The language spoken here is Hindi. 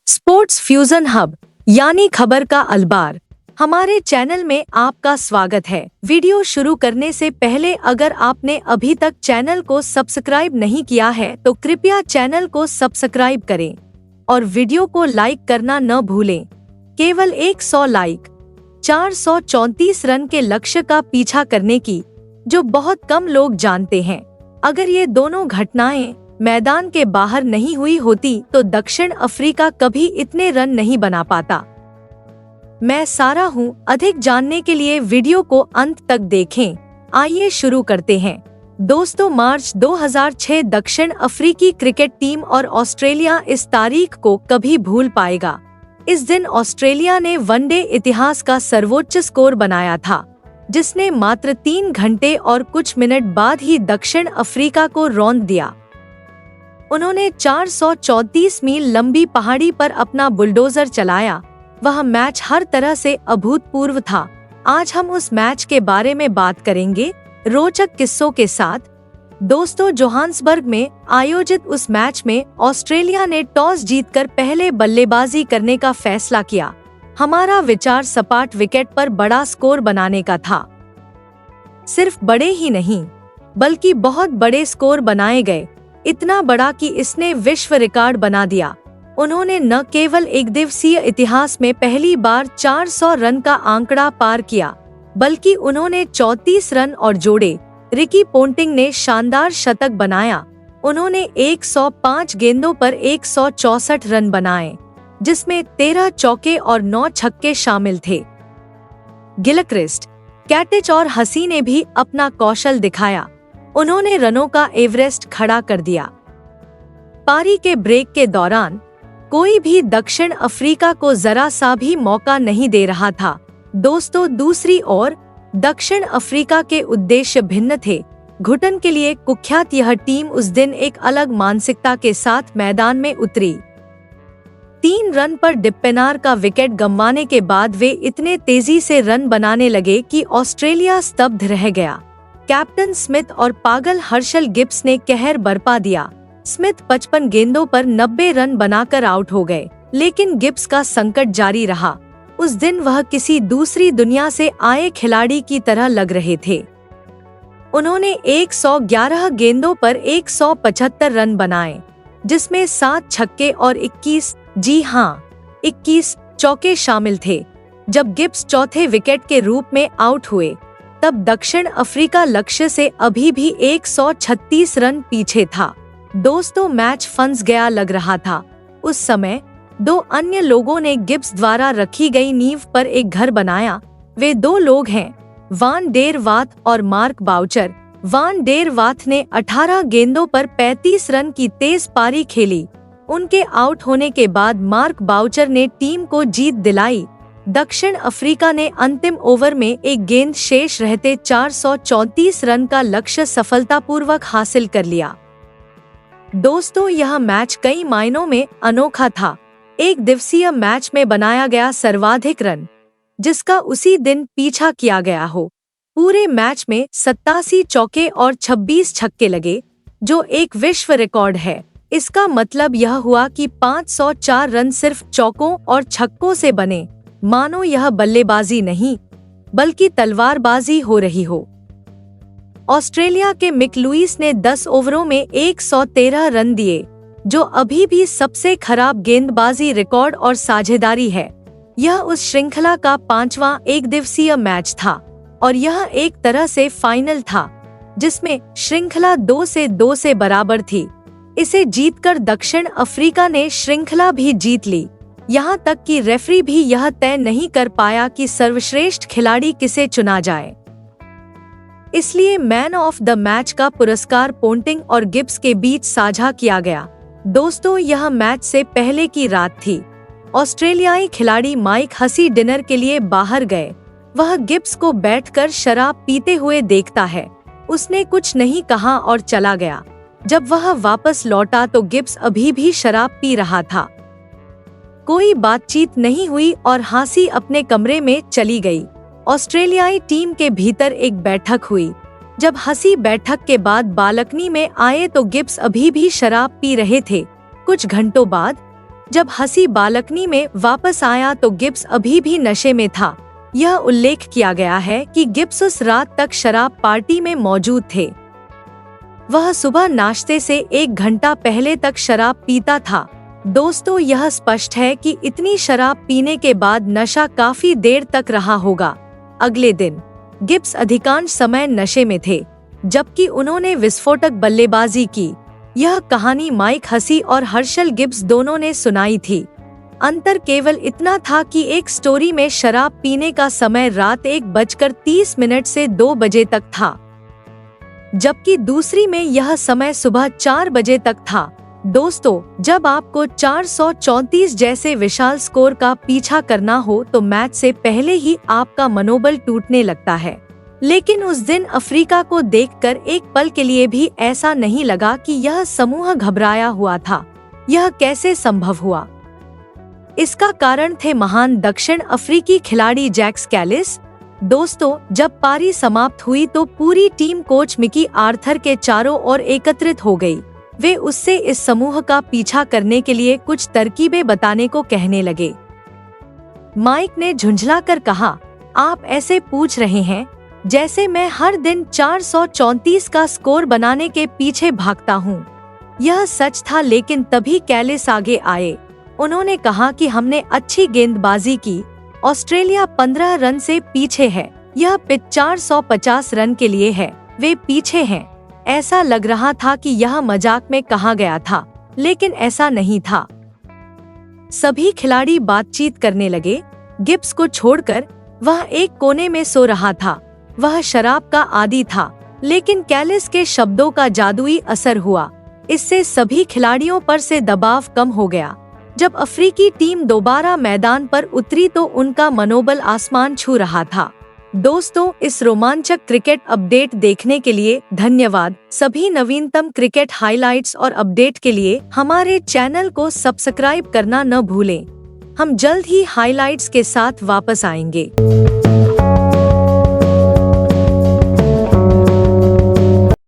स्पोर्ट्स फ्यूजन हब यानी खबर का अलबार हमारे चैनल में आपका स्वागत है। वीडियो शुरू करने से पहले अगर आपने अभी तक चैनल को सब्सक्राइब नहीं किया है तो कृपया चैनल को सब्सक्राइब करें और वीडियो को लाइक करना न भूलें। केवल 100 लाइक 434 रन के लक्ष्य का पीछा करने की जो बहुत कम लोग जानते हैं। अगर ये दोनों घटनाएं मैदान के बाहर नहीं हुई होती तो दक्षिण अफ्रीका कभी इतने रन नहीं बना पाता। मैं सारा हूं। अधिक जानने के लिए वीडियो को अंत तक देखें। आइए शुरू करते हैं। दोस्तों, मार्च 2006 दक्षिण अफ्रीकी क्रिकेट टीम और ऑस्ट्रेलिया इस तारीख को कभी भूल पाएगा। इस दिन ऑस्ट्रेलिया ने वनडे इतिहास का सर्वोच्च स्कोर बनाया था, जिसने मात्र 3 घंटे और कुछ मिनट बाद ही दक्षिण अफ्रीका को रौंद दिया। उन्होंने 434 मील लंबी पहाड़ी पर अपना बुलडोजर चलाया। वह मैच हर तरह से अभूतपूर्व था। आज हम उस मैच के बारे में बात करेंगे, रोचक किस्सों के साथ। दोस्तों, जोहान्सबर्ग में आयोजित उस मैच में ऑस्ट्रेलिया ने टॉस जीतकर पहले बल्लेबाजी करने का फैसला किया। हमारा विचार सपाट विकेट पर बड़ा स्कोर बनाने का था। सिर्फ बड़े ही नहीं बल्कि बहुत बड़े स्कोर बनाए गए, इतना बड़ा कि इसने विश्व रिकॉर्ड बना दिया। उन्होंने न केवल एक दिवसीय इतिहास में पहली बार 400 रन का आंकड़ा पार किया, बल्कि उन्होंने 34 रन और जोड़े। रिकी पोंटिंग ने शानदार शतक बनाया। उन्होंने 105 गेंदों पर 164 रन बनाए, जिसमें 13 चौके और 9 छक्के शामिल थे। गिलक्रिस्ट, कैटिच और हसी ने भी अपना कौशल दिखाया। उन्होंने रनों का एवरेस्ट खड़ा कर दिया। पारी के ब्रेक के दौरान कोई भी दक्षिण अफ्रीका को जरा सा भी मौका नहीं दे रहा था। दोस्तों, दूसरी ओर दक्षिण अफ्रीका के उद्देश्य भिन्न थे। घुटन के लिए कुख्यात यह टीम उस दिन एक अलग मानसिकता के साथ मैदान में उतरी। 3 रन पर डिप्पेनार का विकेट गंवाने के बाद वे इतने तेजी से रन बनाने लगे कि ऑस्ट्रेलिया स्तब्ध रह गया। कैप्टन स्मिथ और पागल हर्षल गिब्स ने कहर बरपा दिया। स्मिथ 55 गेंदों पर 90 रन बनाकर आउट हो गए, लेकिन गिब्स का संकट जारी रहा। उस दिन वह किसी दूसरी दुनिया से आए खिलाड़ी की तरह लग रहे थे। उन्होंने 111 गेंदों पर 175 रन बनाए, जिसमें 7 छक्के और 21 चौके शामिल थे। जब गिब्स चौथे विकेट के रूप में आउट हुए, तब दक्षिण अफ्रीका लक्ष्य से अभी भी 136 रन पीछे था। दोस्तों, मैच फंस गया लग रहा था। उस समय 2 अन्य लोगों ने गिब्स द्वारा रखी गई नींव पर एक घर बनाया। वे 2 लोग हैं, वान डेर वाथ और मार्क बाउचर। वान डेर वाथ ने 18 गेंदों पर 35 रन की तेज पारी खेली। उनके आउट होने के बाद मार्क बाउचर ने टीम को जीत दिलाई। दक्षिण अफ्रीका ने अंतिम ओवर में एक गेंद शेष रहते 434 रन का लक्ष्य सफलतापूर्वक हासिल कर लिया। दोस्तों, यह मैच कई मायनों में अनोखा था। एक दिवसीय मैच में बनाया गया सर्वाधिक रन, जिसका उसी दिन पीछा किया गया हो। पूरे मैच में 87 चौके और 26 छक्के लगे, जो एक विश्व रिकॉर्ड है। इसका मतलब यह हुआ कि 504 रन सिर्फ चौकों और छक्कों से बने, मानो यह बल्लेबाजी नहीं बल्कि तलवारबाजी हो रही हो। ऑस्ट्रेलिया के मिक लुइस ने 10 ओवरों में 113 रन दिए, जो अभी भी सबसे खराब गेंदबाजी रिकॉर्ड और साझेदारी है। यह उस श्रृंखला का 5वां एक दिवसीय मैच था और यह एक तरह से फाइनल था, जिसमें श्रृंखला 2 से बराबर थी। इसे जीतकर दक्षिण अफ्रीका ने श्रृंखला भी जीत ली। यहाँ तक कि रेफरी भी यह तय नहीं कर पाया कि सर्वश्रेष्ठ खिलाड़ी किसे चुना जाए। इसलिए मैन ऑफ द मैच का पुरस्कार पोंटिंग और गिब्स के बीच साझा किया गया। दोस्तों, यह मैच से पहले की रात थी। ऑस्ट्रेलियाई खिलाड़ी माइक हसी डिनर के लिए बाहर गए। वह गिब्स को बैठकर शराब पीते हुए देखता है। उसने कुछ नहीं कहा और चला गया। जब वह वापस लौटा तो गिब्स अभी भी शराब पी रहा था। कोई बातचीत नहीं हुई और हसी अपने कमरे में चली गई। ऑस्ट्रेलियाई टीम के भीतर एक बैठक हुई। जब हसी बैठक के बाद बालकनी में आए तो गिब्स अभी भी शराब पी रहे थे। कुछ घंटों बाद जब हसी बालकनी में वापस आया तो गिब्स अभी भी नशे में था। यह उल्लेख किया गया है कि गिब्स उस रात तक शराब पार्टी में मौजूद थे। वह सुबह नाश्ते से 1 घंटा पहले तक शराब पीता था। दोस्तों, यह स्पष्ट है कि इतनी शराब पीने के बाद नशा काफी देर तक रहा होगा। अगले दिन गिब्स अधिकांश समय नशे में थे, जबकि उन्होंने विस्फोटक बल्लेबाजी की। यह कहानी माइक हसी और हर्षल गिब्स दोनों ने सुनाई थी। अंतर केवल इतना था कि एक स्टोरी में शराब पीने का समय रात 1:30 से 2 बजे तक था, जबकि दूसरी में यह समय सुबह 4 बजे तक था। दोस्तों, जब आपको 434 जैसे विशाल स्कोर का पीछा करना हो तो मैच से पहले ही आपका मनोबल टूटने लगता है। लेकिन उस दिन अफ्रीका को देखकर एक पल के लिए भी ऐसा नहीं लगा कि यह समूह घबराया हुआ था। यह कैसे संभव हुआ? इसका कारण थे महान दक्षिण अफ्रीकी खिलाड़ी जैक स्कैलिस। दोस्तों, जब पारी समाप्त हुई तो पूरी टीम कोच मिकी आर्थर के चारों ओर एकत्रित हो गई। वे उससे इस समूह का पीछा करने के लिए कुछ तरकीबें बताने को कहने लगे। माइक ने झुंझलाकर कहा, आप ऐसे पूछ रहे हैं जैसे मैं हर दिन 434 का स्कोर बनाने के पीछे भागता हूँ। यह सच था, लेकिन तभी कैलिस आगे आए। उन्होंने कहा कि हमने अच्छी गेंदबाजी की। ऑस्ट्रेलिया 15 रन से पीछे है। यह पिच 450 रन के लिए है। वे पीछे हैं। ऐसा लग रहा था कि यह मजाक में कहा गया था, लेकिन ऐसा नहीं था। सभी खिलाड़ी बातचीत करने लगे। गिब्स को छोड़कर वह एक कोने में सो रहा था। वह शराब का आदी था, लेकिन कैलिस के शब्दों का जादुई असर हुआ। इससे सभी खिलाड़ियों पर से दबाव कम हो गया। जब अफ्रीकी टीम दोबारा मैदान पर उतरी तो उनका मनोबल आसमान छू रहा था। दोस्तों, इस रोमांचक क्रिकेट अपडेट देखने के लिए धन्यवाद। सभी नवीनतम क्रिकेट हाइलाइट्स और अपडेट के लिए हमारे चैनल को सब्सक्राइब करना न भूलें। हम जल्द ही हाइलाइट्स के साथ वापस आएंगे।